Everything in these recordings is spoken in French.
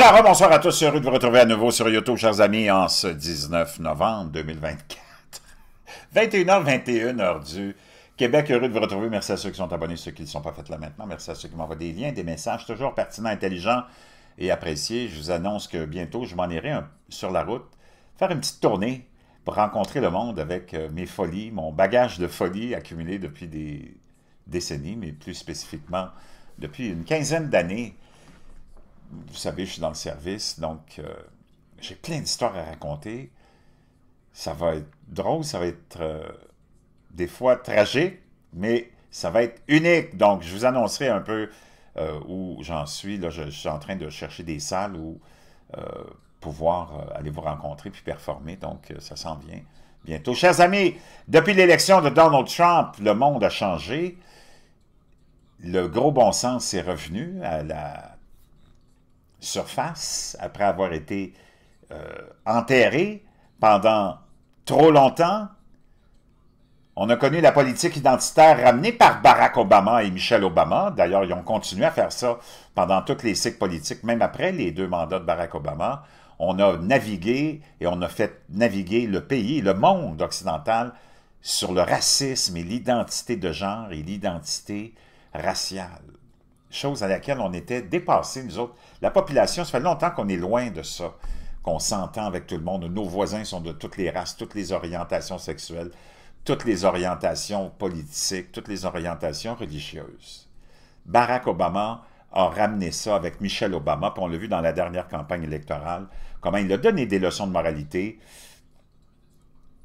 Alors, bonsoir à tous, heureux de vous retrouver à nouveau sur YouTube, chers amis, en ce 19 novembre 2024. 21h21, heure du Québec, heureux de vous retrouver. Merci à ceux qui sont abonnés, ceux qui ne sont pas faits là maintenant. Merci à ceux qui m'envoient des liens, des messages, toujours pertinents, intelligents et appréciés. Je vous annonce que bientôt, je m'en irai sur la route, faire une petite tournée pour rencontrer le monde avec mes folies, mon bagage de folie accumulé depuis des décennies, mais plus spécifiquement depuis une quinzaine d'années. Vous savez, je suis dans le service, donc j'ai plein d'histoires à raconter. Ça va être drôle, ça va être des fois tragique, mais ça va être unique. Donc, je vous annoncerai un peu où j'en suis. Là, je suis en train de chercher des salles où pouvoir aller vous rencontrer puis performer. Donc, ça s'en vient bientôt. Chers amis, depuis l'élection de Donald Trump, le monde a changé. Le gros bon sens est revenu à la surface après avoir été enterré pendant trop longtemps. On a connu la politique identitaire ramenée par Barack Obama et Michelle Obama. D'ailleurs, ils ont continué à faire ça pendant tous les cycles politiques, même après les 2 mandats de Barack Obama. On a navigué et on a fait naviguer le pays, le monde occidental, sur le racisme et l'identité de genre et l'identité raciale. Chose à laquelle on était dépassés, nous autres. La population, ça fait longtemps qu'on est loin de ça, qu'on s'entend avec tout le monde. Nos voisins sont de toutes les races, toutes les orientations sexuelles, toutes les orientations politiques, toutes les orientations religieuses. Barack Obama a ramené ça avec Michelle Obama, puis on l'a vu dans la dernière campagne électorale, comment il a donné des leçons de moralité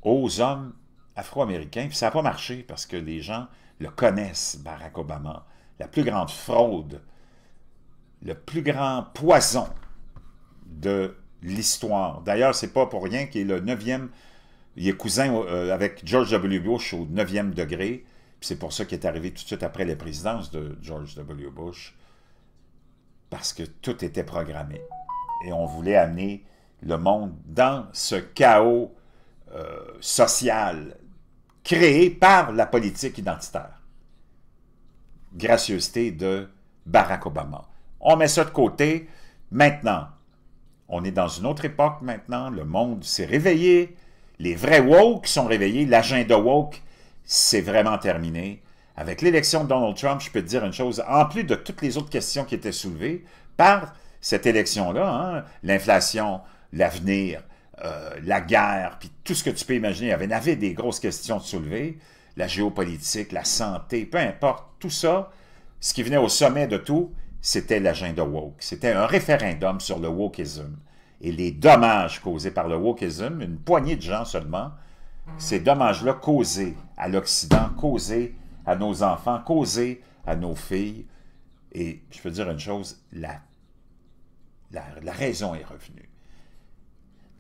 aux hommes afro-américains, puis ça n'a pas marché parce que les gens le connaissent, Barack Obama. La plus grande fraude, le plus grand poison de l'histoire. D'ailleurs, c'est pas pour rien qu'il est le 9e, il est cousin avec George W. Bush au 9e degré, puis c'est pour ça qu'il est arrivé tout de suite après la présidence de George W. Bush, parce que tout était programmé. Et on voulait amener le monde dans ce chaos social créé par la politique identitaire. Gracieuseté de Barack Obama. On met ça de côté. Maintenant, on est dans une autre époque maintenant. Le monde s'est réveillé. Les vrais woke sont réveillés. L'agenda woke, c'est vraiment terminé. Avec l'élection de Donald Trump, je peux te dire une chose. En plus de toutes les autres questions qui étaient soulevées par cette élection-là, hein, l'inflation, l'avenir, la guerre, puis tout ce que tu peux imaginer, il y avait des grosses questions soulevées. La géopolitique, la santé, peu importe, tout ça, ce qui venait au sommet de tout, c'était l'agenda woke. C'était un référendum sur le wokeism. Et les dommages causés par le wokeism, une poignée de gens seulement, ces dommages-là causés à l'Occident, causés à nos enfants, causés à nos filles. Et je peux dire une chose, la raison est revenue.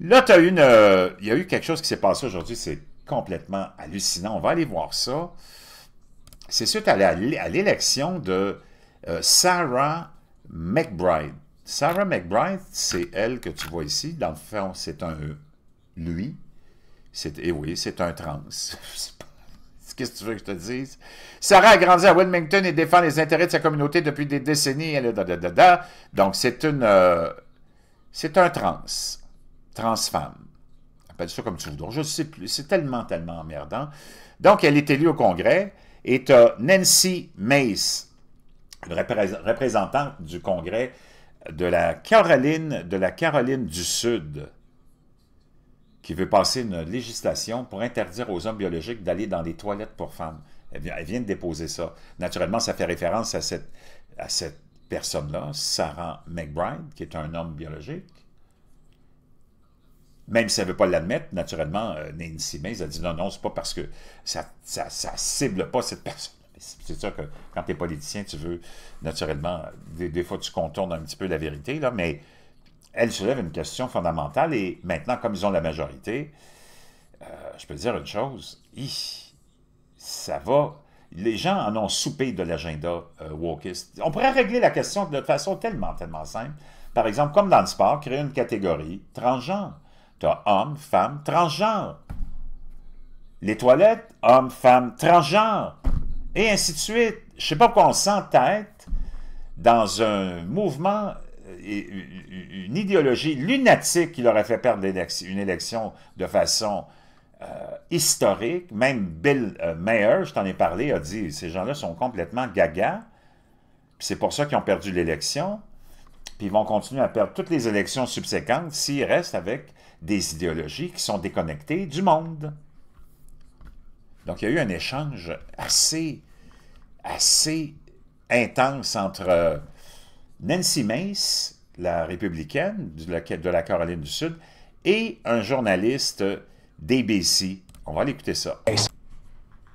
Là, il y a eu quelque chose qui s'est passé aujourd'hui, c'est complètement hallucinant. On va aller voir ça. C'est suite à l'élection de Sarah McBride. Sarah McBride, c'est elle que tu vois ici. Dans le fond, c'est un lui. Et oui, c'est un trans. Qu'est-ce que tu veux que je te dise? Sarah a grandi à Wilmington et défend les intérêts de sa communauté depuis des décennies. Donc, c'est un trans-femme. Appelle ça comme tu voudras. Je ne sais plus. C'est tellement emmerdant. Donc, elle est élue au Congrès et tu as Nancy Mace, une représentante du Congrès de la Caroline du Sud, qui veut passer une législation pour interdire aux hommes biologiques d'aller dans les toilettes pour femmes. Elle vient de déposer ça. Naturellement, ça fait référence à cette personne-là, Sarah McBride, qui est un homme biologique. Même si elle ne veut pas l'admettre, naturellement, Nancy Mace a dit non, c'est pas parce que ça cible pas cette personne. C'est sûr que quand tu es politicien, tu veux, naturellement, des fois tu contournes un petit peu la vérité, là, mais elle soulève une question fondamentale et maintenant, comme ils ont la majorité, je peux te dire une chose, ça va. Les gens en ont soupé de l'agenda wokiste. On pourrait régler la question de façon tellement simple. Par exemple, comme dans le sport, créer une catégorie transgenre. Tu as homme, femme, transgenre. Les toilettes, homme, femme, transgenre. Et ainsi de suite. Je ne sais pas pourquoi on s'entête dans un mouvement une idéologie lunatique qui leur a fait perdre une élection de façon historique. Même Bill Maher, je t'en ai parlé, a dit ces gens-là sont complètement gaga. C'est pour ça qu'ils ont perdu l'élection. Puis ils vont continuer à perdre toutes les élections subséquentes s'ils restent avec des idéologies qui sont déconnectées du monde. Donc il y a eu un échange assez intense entre Nancy Mace, la républicaine de la Caroline du Sud, et un journaliste d'ABC. On va aller écouter ça.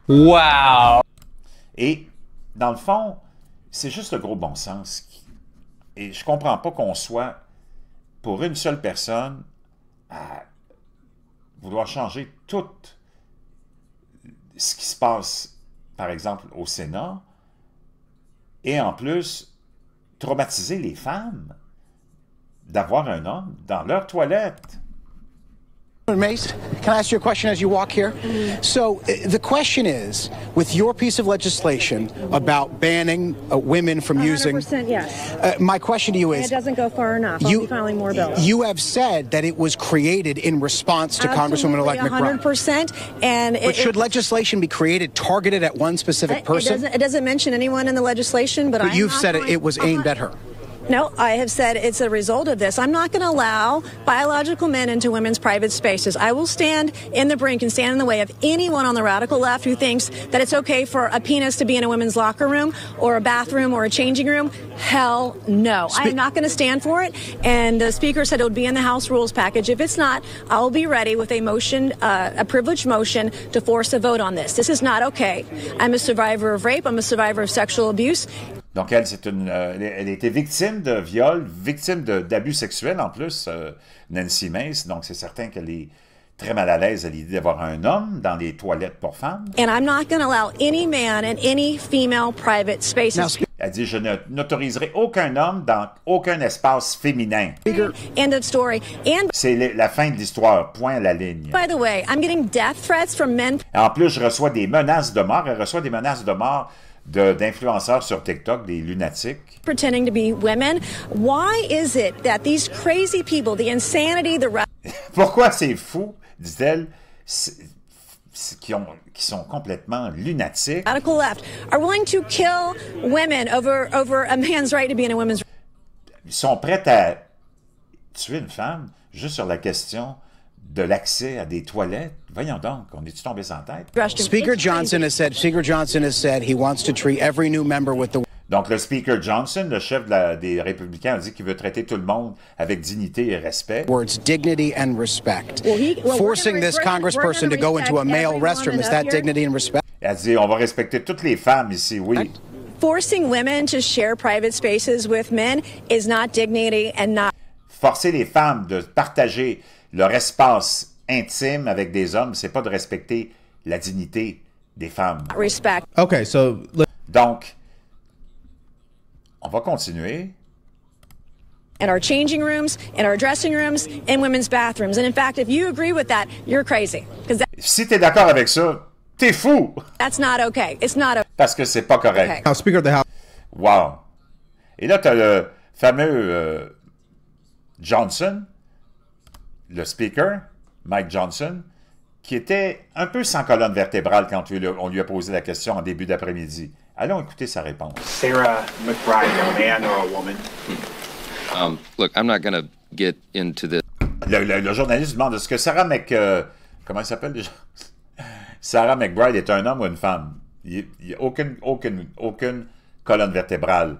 Wow! Et, dans le fond, c'est juste le gros bon sens. Et je comprends pas qu'on soit, pour une seule personne, à vouloir changer tout ce qui se passe, par exemple, au Sénat, et en plus, traumatiser les femmes d'avoir un homme dans leur toilette. Mace, can I ask you a question as you walk here? So the question is, with your piece of legislation about banning women from using... 100% yes. My question to you is... And it doesn't go far enough. I'll be filing more bills. You have said that it was created in response to Congresswoman-elect McBride. 100%. And but should legislation be created targeted at one specific person? It doesn't mention anyone in the legislation, but you've said it was aimed at her. No, I have said it's a result of this. I'm not going to allow biological men into women's private spaces. I will stand in the brink and stand in the way of anyone on the radical left who thinks that it's okay for a penis to be in a women's locker room or a bathroom or a changing room. Hell no. I am not going to stand for it. And the Speaker said it would be in the House rules package. If it's not, I'll be ready with a motion, a privileged motion to force a vote on this. This is not okay. I'm a survivor of rape. I'm a survivor of sexual abuse. Donc, elle était victime de viol, victime d'abus sexuels en plus, Nancy Mace. Donc, c'est certain qu'elle est très mal à l'aise à l'idée d'avoir un homme dans les toilettes pour femmes. And I'm not going to allow any man in any female private spaces. Elle dit, je n'autoriserai aucun homme dans aucun espace féminin. End of story. And c'est la fin de l'histoire, point à la ligne. By the way, I'm getting death threats from men. En plus, je reçois des menaces de mort. Elle reçoit des menaces de mort d'influenceurs sur TikTok, des lunatiques. Pretending to be women. Why is it that these crazy people, the insanity, the... Pourquoi ces fous, dit-elle, qui sont complètement lunatiques, radical left, are willing to kill women over a man's right to be in a women's... Ils sont prêts à tuer une femme juste sur la question de l'accès à des toilettes. Voyons donc, on est-tu tombé sans tête? Speaker Johnson has said he wants to treat every new member with the... Donc, le Speaker Johnson, le chef des Républicains, a dit qu'il veut traiter tout le monde avec dignité et respect. Words dignity and respect. Forcing this congressperson to go into a male restroom, is that dignity and respect? Elle dit, on va respecter toutes les femmes ici, oui. Forcing women to share private spaces with men is not dignity and not... Forcer les femmes de partager leur espace intime avec des hommes, c'est pas de respecter la dignité des femmes. Respect. Okay, so... Donc, on va continuer. In our changing rooms, in our dressing rooms, in women's bathrooms. And in fact, if you agree with that, you're crazy. Si t'es d'accord avec ça, t'es fou! That's not okay. It's not okay. Parce que c'est pas correct. Okay. Speaker of the House. Wow! Et là, t'as le fameux Johnson, le Speaker, Mike Johnson, qui était un peu sans colonne vertébrale quand on lui a posé la question en début d'après-midi. Allons écouter sa réponse. Sarah McBride, a man or a woman? Look, I'm not going to get into this. Le journaliste demande, est-ce que Sarah comment elle s'appelle déjà? Sarah McBride est un homme ou une femme? Il n'y a aucune colonne vertébrale.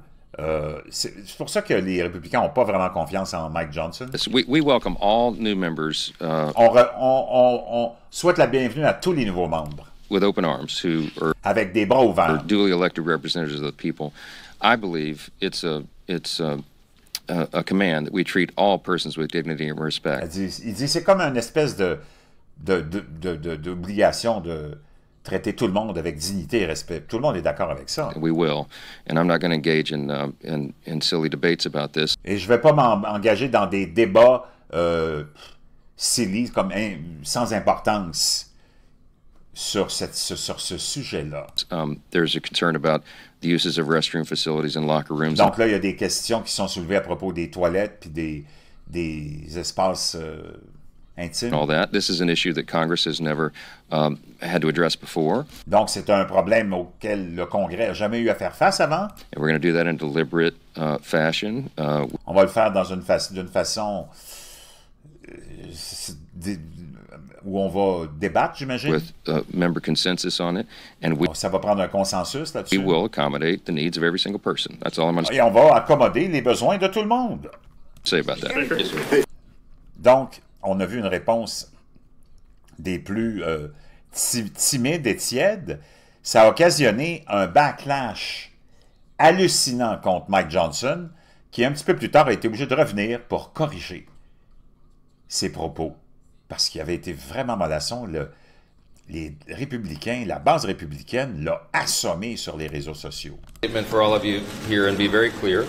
C'est pour ça que les républicains n'ont pas vraiment confiance en Mike Johnson. We welcome all new members. On souhaite la bienvenue à tous les nouveaux membres. With open arms, who are avec des bras ouverts. Duly elected representatives of the people. I believe it's a command that we treat all persons with dignity and respect. Il dit c'est comme une espèce d'obligation de traiter tout le monde avec dignité et respect. Tout le monde est d'accord avec ça. We will, and I'm not going to engage in silly debates about this. Et je vais pas m'engager dans des débats silly, sans importance sur ce sujet-là. There's a concern about the uses of restroom facilities and locker rooms. Donc là, il y a des questions qui sont soulevées à propos des toilettes puis des espaces intimes. All that. This is an issue that Congress has never had to address before. Donc c'est un problème auquel le Congrès n'a jamais eu à faire face avant. And we're going to do that in deliberate fashion. On va le faire d'une façon où on va débattre, j'imagine. With member consensus on it, and Ça va prendre un consensus là-dessus. we will accommodate the needs of every single person. That's all I'm going to Et on va accommoder les besoins de tout le monde. say about that. Donc, on a vu une réponse des plus timides et tièdes. Ça a occasionné un backlash hallucinant contre Mike Johnson, qui un petit peu plus tard a été obligé de revenir pour corriger ses propos, parce qu'il avait été vraiment mollasson. Les républicains, la base républicaine l'a assommé sur les réseaux sociaux. Statement for all of you here and be very clear.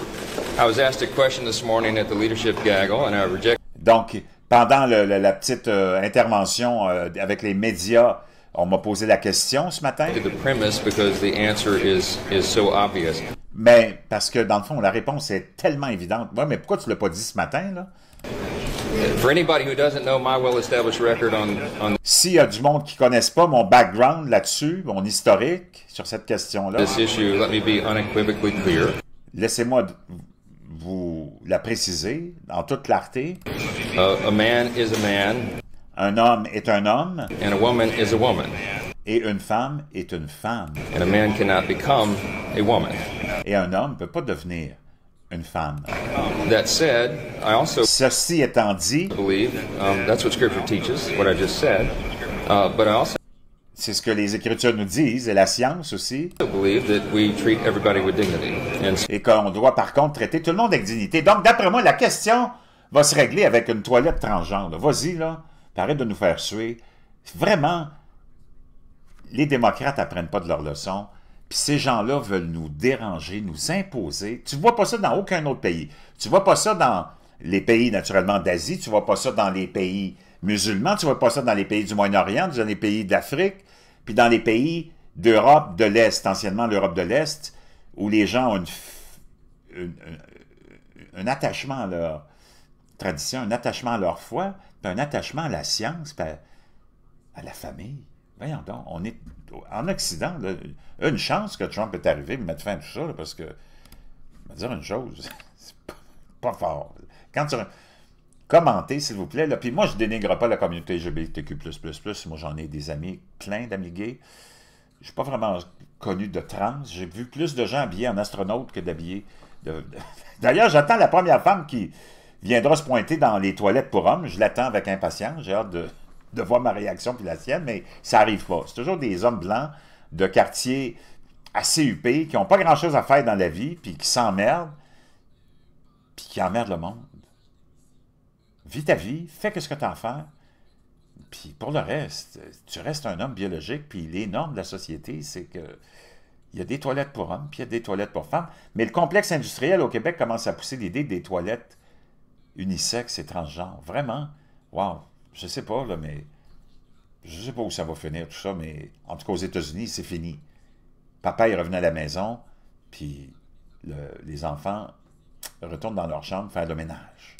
I was asked a question this morning at the leadership gaggle and I rejected. Donc, pendant la petite intervention avec les médias, on m'a posé la question ce matin. The premise because the answer is so obvious. Mais parce que, dans le fond, la réponse est tellement évidente. Ouais, mais pourquoi tu ne l'as pas dit ce matin, là? For anybody who doesn't know my well-established record on S'il y a du monde qui ne connaisse pas mon background là-dessus, mon historique sur cette question-là, this issue, let me be unequivocally clear. laissez-moi vous la préciser en toute clarté. A man is a man Un homme est un homme and a woman is a woman. et une femme est une femme. And a man cannot become a woman. Et un homme ne peut pas devenir une femme. That said, I also Ceci étant dit, believe that's what Scripture teaches, what I just said. But I also c'est ce que les Écritures nous disent, et la science aussi, believe that we treat everybody with dignity. And et qu'on doit par contre traiter tout le monde avec dignité. Donc, d'après moi, la question va se régler avec une toilette transgenre. Vas-y, là, arrête de nous faire suer. Vraiment, les démocrates n'apprennent pas de leurs leçons, puis ces gens-là veulent nous déranger, nous imposer. Tu ne vois pas ça dans aucun autre pays. Tu ne vois pas ça dans les pays, naturellement, d'Asie, tu ne vois pas ça dans les pays musulmans, tu ne vois pas ça dans les pays du Moyen-Orient, dans les pays d'Afrique, puis dans les pays d'Europe de l'Est, anciennement l'Europe de l'Est, où les gens ont un attachement à leur tradition, un attachement à leur foi, puis un attachement à la science, puis à la famille. Voyons donc, on est en Occident, là, une chance que Trump est arrivé de mettre fin à tout ça, là, parce que, je vais dire une chose, c'est pas fort. Quand tu... Commentez, s'il vous plaît, là, puis moi, je dénigre pas la communauté LGBTQ++, moi, j'en ai des amis, plein d'amis gays. Je suis pas vraiment connu de trans, j'ai vu plus de gens habillés en astronaute que d'habillés... D'ailleurs, j'attends la première femme qui viendra se pointer dans les toilettes pour hommes, je l'attends avec impatience, j'ai hâte de voir ma réaction puis la sienne, mais ça n'arrive pas. C'est toujours des hommes blancs de quartiers assez huppés, qui n'ont pas grand-chose à faire dans la vie, puis qui s'emmerdent, puis qui emmerdent le monde. Vis ta vie, fais ce que tu as à faire, puis pour le reste, tu restes un homme biologique, puis les normes de la société, c'est que il y a des toilettes pour hommes, puis il y a des toilettes pour femmes, mais le complexe industriel au Québec commence à pousser l'idée des toilettes unisexes et transgenres. Vraiment, wow! Je sais pas, là, mais je sais pas où ça va finir tout ça, mais en tout cas aux États-Unis, c'est fini. Papa est revenu à la maison, puis les enfants retournent dans leur chambre faire le ménage.